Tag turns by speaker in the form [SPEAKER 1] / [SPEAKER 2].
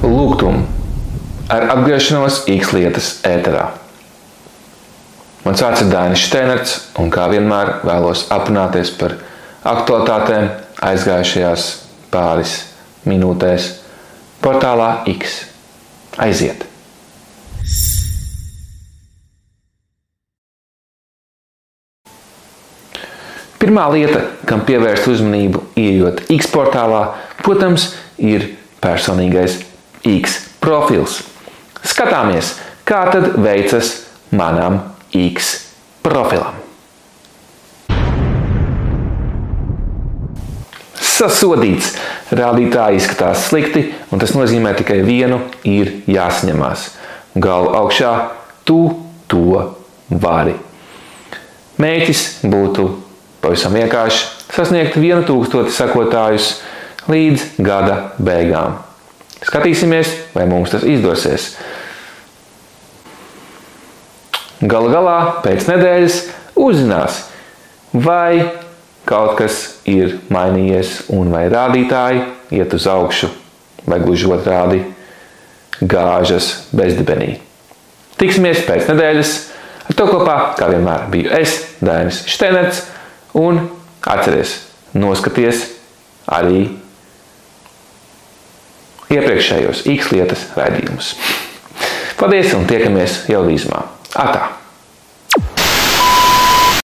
[SPEAKER 1] lūgtumu ar atgriešanos X lietas ēterā. Mans vārds ir Dainis Šteinerts, un kā vienmēr vēlos aprunāties par aktualitātēm aizgājušajās pāris minūtēs portālā X. Aiziet! Pirmā lieta, kam pievērst uzmanību ieejot X portālā, protams, ir personīgais X profils. Skatāmies, kā tad veicas manam X profilam. Sasodīts! Rādītāji izskatās slikti, un tas nozīmē tikai vienu ir jāsaņemās. Galvu augšā, tu to vari. Mērķis būtu pavisam vienkārši sasniegt 1000 sekotājus līdz gada beigām. Skatīsimies, vai mums tas izdosies. Galu galā, pēc nedēļas uzzinās, vai kaut kas ir mainījies un vai rādītāji iet uz augšu, vai gluži otrādi gāžas bezdibenī. Tiksimies pēc nedēļas. Ar to kopā, kā vienmēr, biju es, Dainis Šteinerts, un atceries, noskaties arī iepriekšējos X lietas raidījumus. Paldies un tiekamies jau drīzumā. Atā!